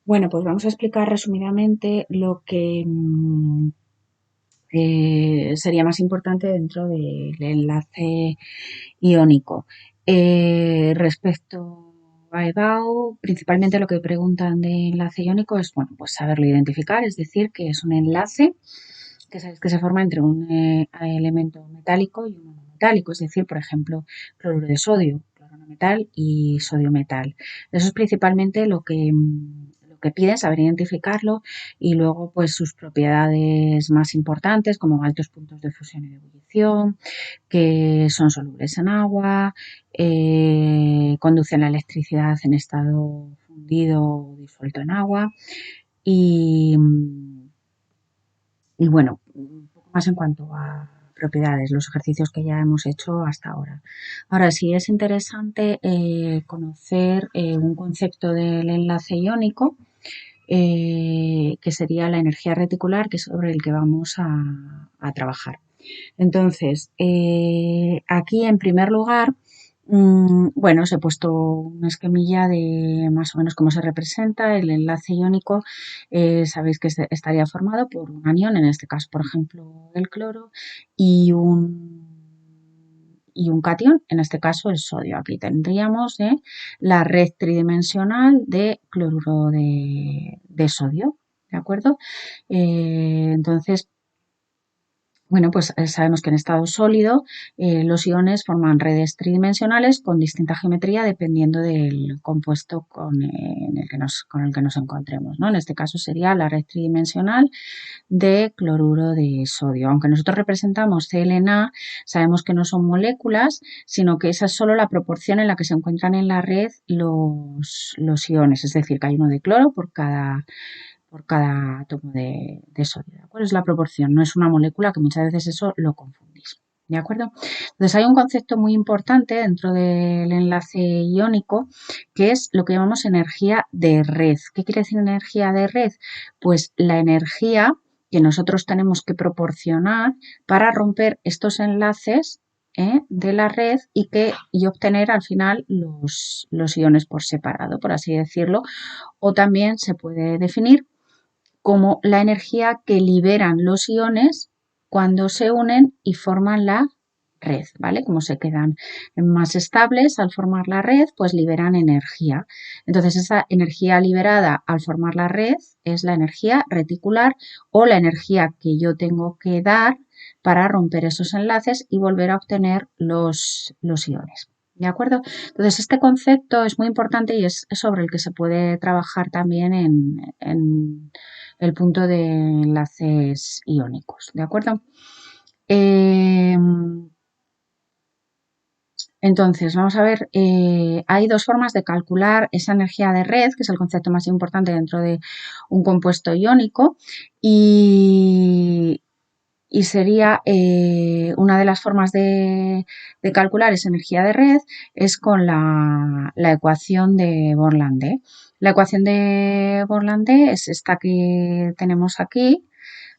Bueno, pues vamos a explicar resumidamente lo que sería más importante dentro del enlace iónico. Respecto a EBAU, principalmente lo que preguntan de enlace iónico es, bueno, pues saberlo identificar, es decir, que es un enlace que sabéis que se forma entre un elemento metálico y uno no metálico, es decir, por ejemplo, cloruro de sodio, cloro no metal y sodio metal. Eso es principalmente lo que piden, saber identificarlo y luego pues sus propiedades más importantes como altos puntos de fusión y de ebullición, que son solubles en agua, conducen la electricidad en estado fundido o disuelto en agua y, y bueno, un poco más en cuanto a propiedades, los ejercicios que ya hemos hecho hasta ahora. Ahora sí es interesante conocer un concepto del enlace iónico, que sería la energía reticular, que es sobre el que vamos a trabajar. Entonces, aquí en primer lugar, bueno, os he puesto una esquemilla de más o menos cómo se representa el enlace iónico. Sabéis que estaría formado por un anión, en este caso, por ejemplo, el cloro, y un catión, en este caso el sodio. Aquí tendríamos la red tridimensional de cloruro de sodio, ¿de acuerdo? Entonces, bueno, pues sabemos que en estado sólido los iones forman redes tridimensionales con distinta geometría dependiendo del compuesto con el que nos encontremos, ¿no? En este caso sería la red tridimensional de cloruro de sodio. Aunque nosotros representamos CLNA, sabemos que no son moléculas, sino que esa es solo la proporción en la que se encuentran en la red los iones, es decir, que hay uno de cloro por cada átomo de sodio, ¿de acuerdo? Es la proporción, no es una molécula, que muchas veces eso lo confundís, ¿de acuerdo? Entonces hay un concepto muy importante dentro del enlace iónico que es lo que llamamos energía de red. ¿Qué quiere decir energía de red? Pues la energía que nosotros tenemos que proporcionar para romper estos enlaces de la red y obtener al final los iones por separado, por así decirlo, o también se puede definir como la energía que liberan los iones cuando se unen y forman la red, ¿vale? Como se quedan más estables al formar la red, pues liberan energía. Entonces, esa energía liberada al formar la red es la energía reticular o la energía que yo tengo que dar para romper esos enlaces y volver a obtener los iones. ¿De acuerdo? Entonces, este concepto es muy importante y es sobre el que se puede trabajar también en el punto de enlaces iónicos, ¿de acuerdo? Eh, entonces, vamos a ver, hay dos formas de calcular esa energía de red, que es el concepto más importante dentro de un compuesto iónico, y sería una de las formas de calcular esa energía de red es con la ecuación de Born-Landé. La ecuación de Born-Landé es esta que tenemos aquí,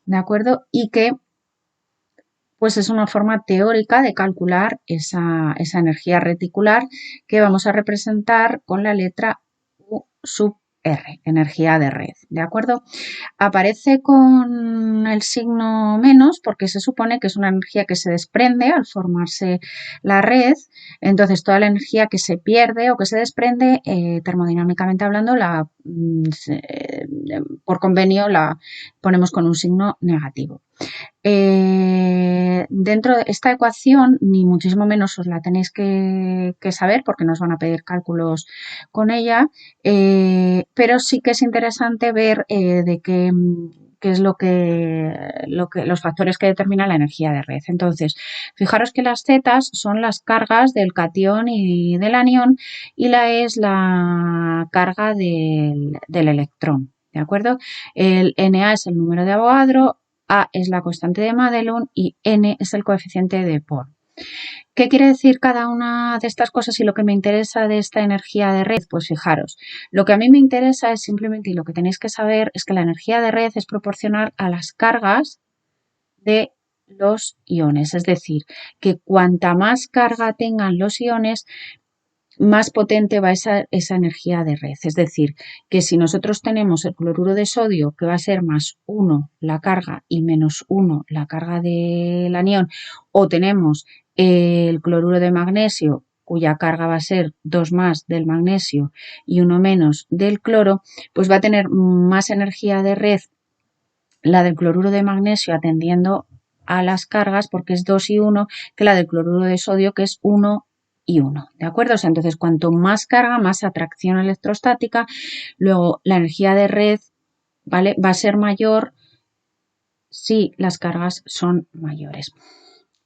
¿de acuerdo? Y que pues es una forma teórica de calcular esa energía reticular que vamos a representar con la letra U sub R, energía de red, ¿de acuerdo? Aparece con el signo menos porque se supone que es una energía que se desprende al formarse la red. Entonces, toda la energía que se pierde o que se desprende, termodinámicamente hablando, por convenio la ponemos con un signo negativo. Dentro de esta ecuación, ni muchísimo menos os la tenéis que saber porque nos van a pedir cálculos con ella, pero sí que es interesante ver de qué es los factores que determinan la energía de red. Entonces, fijaros que las zetas son las cargas del catión y del anión y la E es la carga del electrón. ¿De acuerdo? El Na es el número de Avogadro, A es la constante de Madelung y N es el coeficiente de Born. ¿Qué quiere decir cada una de estas cosas y lo que me interesa de esta energía de red? Pues fijaros, lo que a mí me interesa es simplemente, y lo que tenéis que saber, es que la energía de red es proporcional a las cargas de los iones. Es decir, que cuanta más carga tengan los iones, más potente va esa energía de red. Es decir, que si nosotros tenemos el cloruro de sodio, que va a ser más 1 la carga y menos 1 la carga del anión, o tenemos el cloruro de magnesio, cuya carga va a ser 2 más del magnesio y 1 menos del cloro, pues va a tener más energía de red la del cloruro de magnesio atendiendo a las cargas, porque es 2 y 1, que la del cloruro de sodio, que es 1 y 1, ¿de acuerdo? O sea, entonces, cuanto más carga, más atracción electrostática. Luego, la energía de red, ¿vale?, va a ser mayor si las cargas son mayores.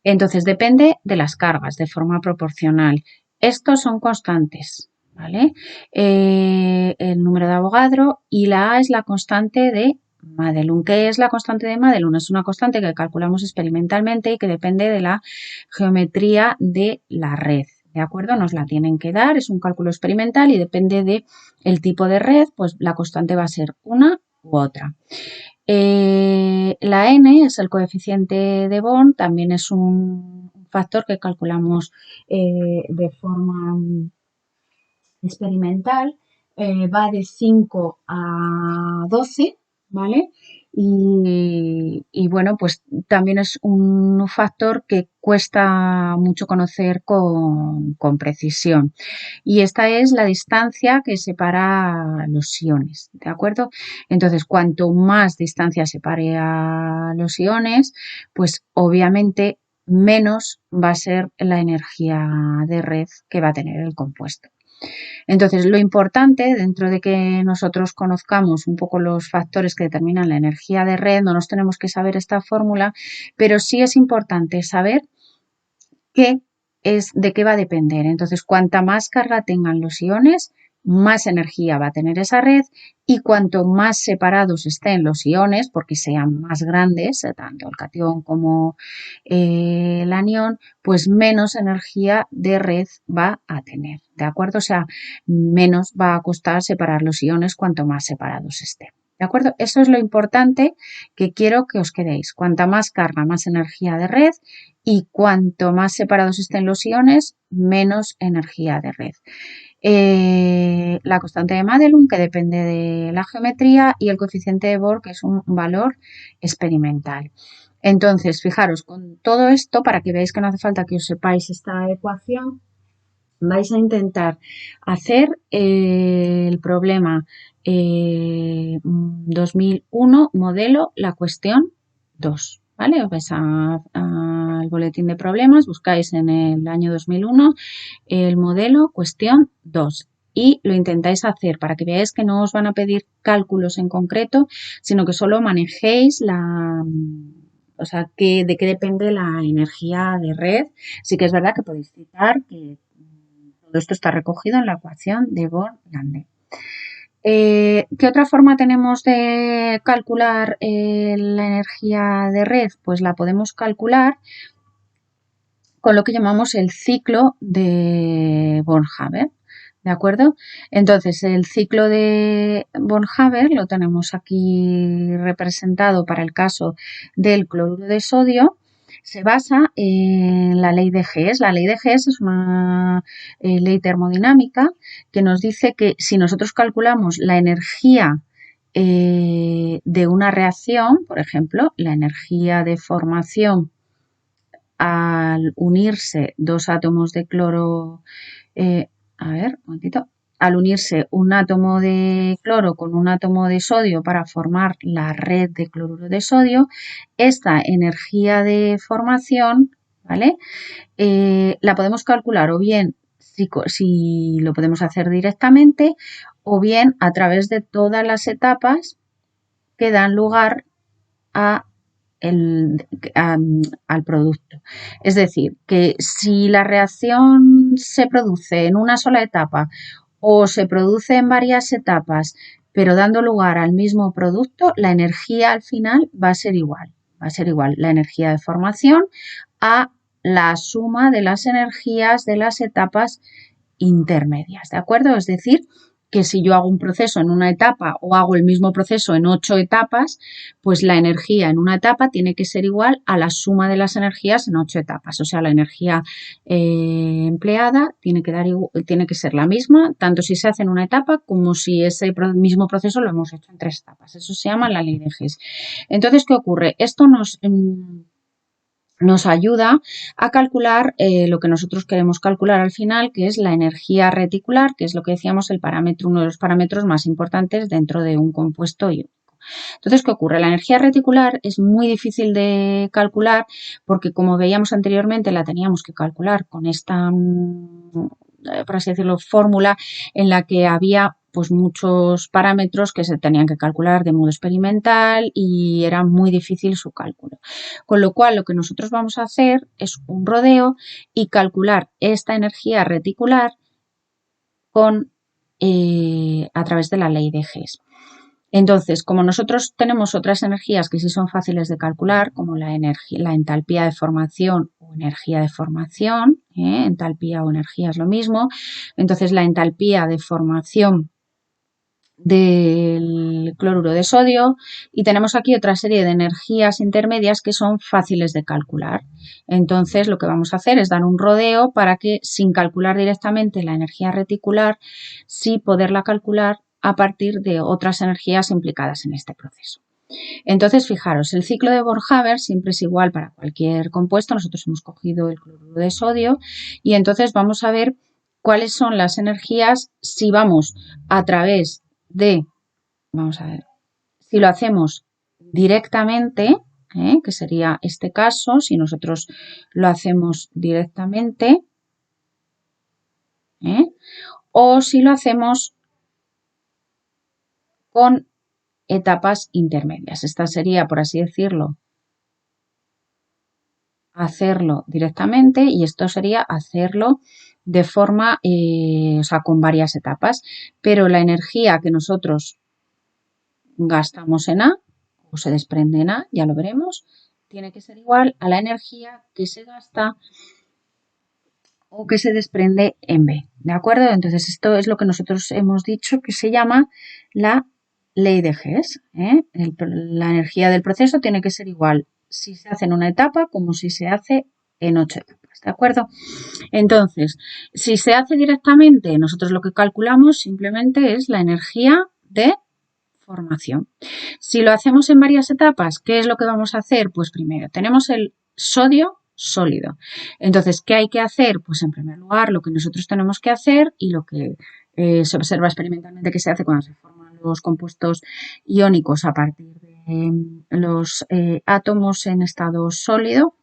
Entonces, depende de las cargas de forma proporcional. Estos son constantes, ¿vale? El número de Avogadro, y la A es la constante de Madelung. ¿Qué es la constante de Madelung? Es una constante que calculamos experimentalmente y que depende de la geometría de la red. ¿De acuerdo? Nos la tienen que dar, es un cálculo experimental y depende del tipo de red, pues la constante va a ser una u otra. La n es el coeficiente de Born, también es un factor que calculamos de forma experimental, va de 5 a 12, ¿vale? Y bueno, pues también es un factor que cuesta mucho conocer con precisión. Y esta es la distancia que separa los iones, ¿de acuerdo? Entonces, cuanto más distancia separe a los iones, pues obviamente menos va a ser la energía de red que va a tener el compuesto. Entonces, lo importante, dentro de que nosotros conozcamos un poco los factores que determinan la energía de red, no nos tenemos que saber esta fórmula, pero sí es importante saber de qué va a depender. Entonces, cuanta más carga tengan los iones, más energía va a tener esa red, y cuanto más separados estén los iones, porque sean más grandes, tanto el catión como el anión, pues menos energía de red va a tener, ¿de acuerdo? O sea, menos va a costar separar los iones cuanto más separados estén. ¿De acuerdo? Eso es lo importante que quiero que os quedéis. Cuanta más carga, más energía de red, y cuanto más separados estén los iones, menos energía de red. La constante de Madelung, que depende de la geometría, y el coeficiente de Bohr, que es un valor experimental. Entonces, fijaros, con todo esto, para que veáis que no hace falta que os sepáis esta ecuación, vais a intentar hacer el problema 2001, modelo, la cuestión 2. ¿Vale? Os vais al boletín de problemas, buscáis en el año 2001 el modelo cuestión 2 y lo intentáis hacer para que veáis que no os van a pedir cálculos en concreto, sino que solo manejéis o sea, de qué depende la energía de red. Sí que es verdad que podéis citar que todo esto está recogido en la ecuación de Born-Lande. ¿Qué otra forma tenemos de calcular la energía de red? Pues la podemos calcular con lo que llamamos el ciclo de Born-Haber, ¿de acuerdo? Entonces, el ciclo de Born-Haber lo tenemos aquí representado para el caso del cloruro de sodio. Se basa en la ley de Hess. La ley de Hess es una ley termodinámica que nos dice que si nosotros calculamos la energía de una reacción, por ejemplo, la energía de formación al unirse dos átomos de cloro, al unirse un átomo de cloro con un átomo de sodio para formar la red de cloruro de sodio, esta energía de formación, ¿vale? La podemos calcular o bien si lo podemos hacer directamente, o bien a través de todas las etapas que dan lugar al producto. Es decir, que si la reacción se produce en una sola etapa o se produce en varias etapas, pero dando lugar al mismo producto, la energía al final va a ser igual. Va a ser igual la energía de formación a la suma de las energías de las etapas intermedias, ¿de acuerdo? Es decir, que si yo hago un proceso en una etapa o hago el mismo proceso en 8 etapas, pues la energía en una etapa tiene que ser igual a la suma de las energías en 8 etapas. O sea, la energía empleada tiene que ser la misma, tanto si se hace en una etapa como si ese mismo proceso lo hemos hecho en 3 etapas. Eso se llama la ley de Hess. Entonces, ¿qué ocurre? Esto nos ayuda a calcular lo que nosotros queremos calcular al final, que es la energía reticular, que es lo que decíamos uno de los parámetros más importantes dentro de un compuesto iónico. Entonces, ¿qué ocurre? La energía reticular es muy difícil de calcular porque, como veíamos anteriormente, la teníamos que calcular con esta, por así decirlo, fórmula en la que había pues muchos parámetros que se tenían que calcular de modo experimental y era muy difícil su cálculo. Con lo cual, lo que nosotros vamos a hacer es un rodeo y calcular esta energía reticular a través de la ley de Hess. Entonces, como nosotros tenemos otras energías que sí son fáciles de calcular, como la entalpía de formación o energía de formación, entalpía o energía es lo mismo, entonces la entalpía de formación del cloruro de sodio y tenemos aquí otra serie de energías intermedias que son fáciles de calcular. Entonces lo que vamos a hacer es dar un rodeo para que sin calcular directamente la energía reticular, sí poderla calcular a partir de otras energías implicadas en este proceso. Entonces, fijaros, el ciclo de Bohr-Haber siempre es igual para cualquier compuesto. Nosotros hemos cogido el cloruro de sodio y entonces vamos a ver cuáles son las energías si vamos a través de, vamos a ver, si lo hacemos directamente, que sería este caso, si nosotros lo hacemos directamente, o si lo hacemos con etapas intermedias. Esta sería, por así decirlo, hacerlo directamente y esto sería hacerlo de forma, o sea, con varias etapas. Pero la energía que nosotros gastamos en A o se desprende en A, ya lo veremos, tiene que ser igual a la energía que se gasta o que se desprende en B. ¿De acuerdo? Entonces, esto es lo que nosotros hemos dicho que se llama la ley de Hess. La energía del proceso tiene que ser igual si se hace en una etapa como si se hace en 8 etapas. ¿De acuerdo? Entonces, si se hace directamente, nosotros lo que calculamos simplemente es la energía de formación. Si lo hacemos en varias etapas, ¿qué es lo que vamos a hacer? Pues primero tenemos el sodio sólido. Entonces, ¿qué hay que hacer? Pues en primer lugar, lo que nosotros tenemos que hacer y lo que se observa experimentalmente que se hace cuando se forman los compuestos iónicos a partir de los átomos en estado sólido.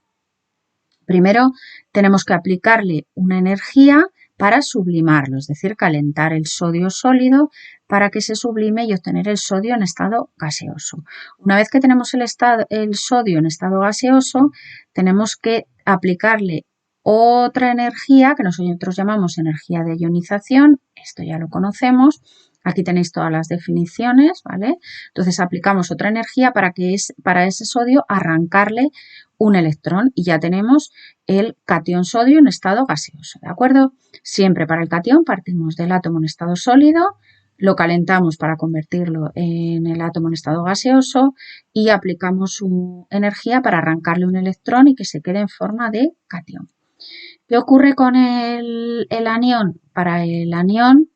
Primero tenemos que aplicarle una energía para sublimarlo, es decir, calentar el sodio sólido para que se sublime y obtener el sodio en estado gaseoso. Una vez que tenemos el sodio en estado gaseoso, tenemos que aplicarle otra energía que nosotros llamamos energía de ionización, esto ya lo conocemos. Aquí tenéis todas las definiciones, ¿vale? Entonces aplicamos otra energía para ese sodio arrancarle un electrón y ya tenemos el catión sodio en estado gaseoso, ¿de acuerdo? Siempre para el catión partimos del átomo en estado sólido, lo calentamos para convertirlo en el átomo en estado gaseoso y aplicamos su energía para arrancarle un electrón y que se quede en forma de catión. ¿Qué ocurre con el anión? Para el anión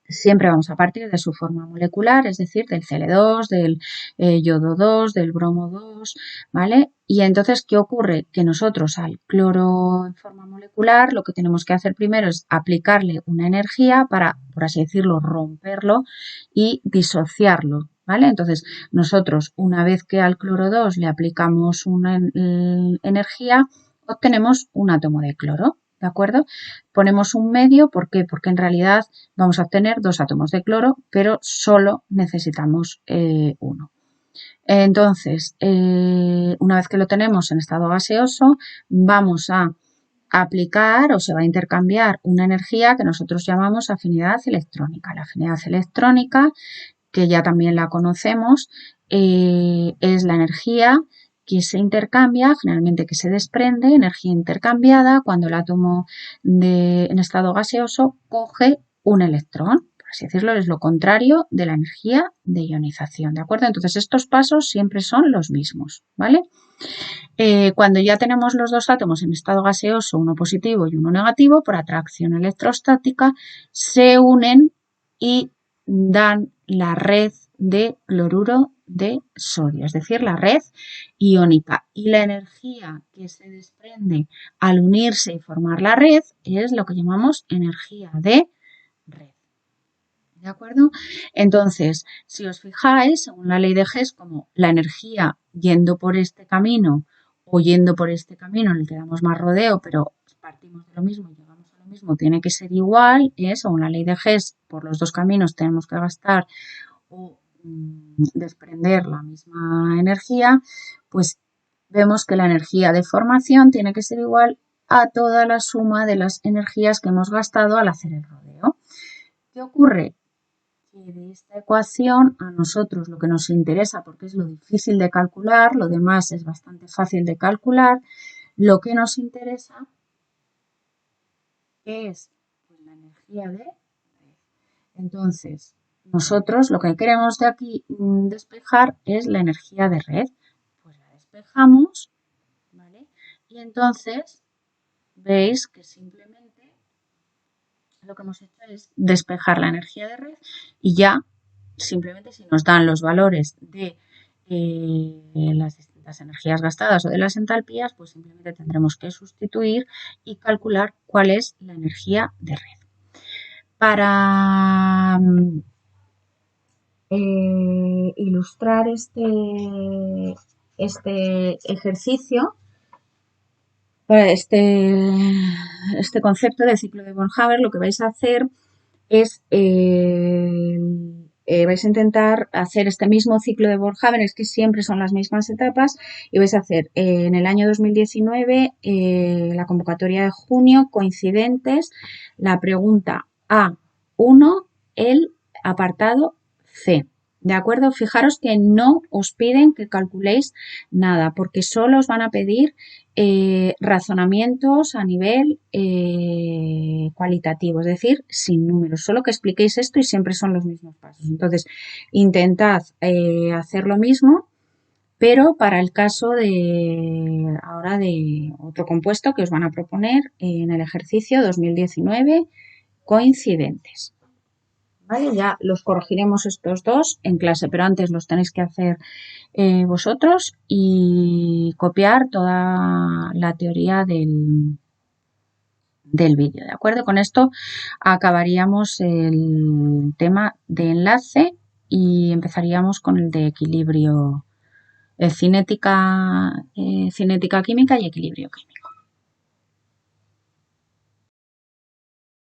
siempre vamos a partir de su forma molecular, es decir, del Cl2, del yodo 2, del bromo 2, ¿vale? Y entonces, ¿qué ocurre? Que nosotros al cloro en forma molecular lo que tenemos que hacer primero es aplicarle una energía para, por así decirlo, romperlo y disociarlo, ¿vale? Entonces, nosotros una vez que al cloro 2 le aplicamos una energía, obtenemos un átomo de cloro. ¿De acuerdo? Ponemos un medio, ¿por qué? Porque en realidad vamos a obtener 2 átomos de cloro, pero solo necesitamos uno. Entonces, una vez que lo tenemos en estado gaseoso, vamos a aplicar o se va a intercambiar una energía que nosotros llamamos afinidad electrónica. La afinidad electrónica, que ya también la conocemos, es la energía que se intercambia, generalmente que se desprende, energía intercambiada, cuando el átomo en estado gaseoso coge un electrón, por así decirlo, es lo contrario de la energía de ionización, ¿de acuerdo? Entonces estos pasos siempre son los mismos, ¿vale? Cuando ya tenemos los dos átomos en estado gaseoso, uno positivo y uno negativo, por atracción electrostática, se unen y dan la red de cloruro de sodio, es decir, la red iónica. Y la energía que se desprende al unirse y formar la red es lo que llamamos energía de red. ¿De acuerdo? Entonces, si os fijáis, según la ley de Hess, como la energía yendo por este camino o yendo por este camino en el que damos más rodeo, pero partimos de lo mismo y llegamos a lo mismo, tiene que ser igual, según la ley de Hess, por los dos caminos tenemos que gastar o desprender la misma energía, pues vemos que la energía de formación tiene que ser igual a toda la suma de las energías que hemos gastado al hacer el rodeo. ¿Qué ocurre? Que de esta ecuación a nosotros lo que nos interesa, porque es lo difícil de calcular, lo demás es bastante fácil de calcular, lo que nos interesa es la energía de red. Entonces, nosotros lo que queremos de aquí despejar es la energía de red. Pues la despejamos, ¿vale? Y entonces veis que simplemente lo que hemos hecho es despejar la energía de red y ya simplemente si nos dan los valores de las distintas energías gastadas o de las entalpías, pues simplemente tendremos que sustituir y calcular cuál es la energía de red. Para ilustrar este ejercicio, para este concepto de ciclo de Born-Haber, lo que vais a hacer es vais a intentar hacer este mismo ciclo de Born-Haber, es que siempre son las mismas etapas, y vais a hacer en el año 2019 la convocatoria de junio, coincidentes, la pregunta A1, el apartado C. ¿De acuerdo? Fijaros que no os piden que calculéis nada, porque solo os van a pedir razonamientos a nivel cualitativo, es decir, sin números, solo que expliquéis esto y siempre son los mismos pasos. Entonces, intentad hacer lo mismo, pero para el caso de ahora de otro compuesto que os van a proponer en el ejercicio 2019, coincidentes. ¿Vale? Ya los corregiremos estos dos en clase, pero antes los tenéis que hacer vosotros y copiar toda la teoría del vídeo, ¿de acuerdo? Con esto acabaríamos el tema de enlace y empezaríamos con el de equilibrio, cinética química y equilibrio químico.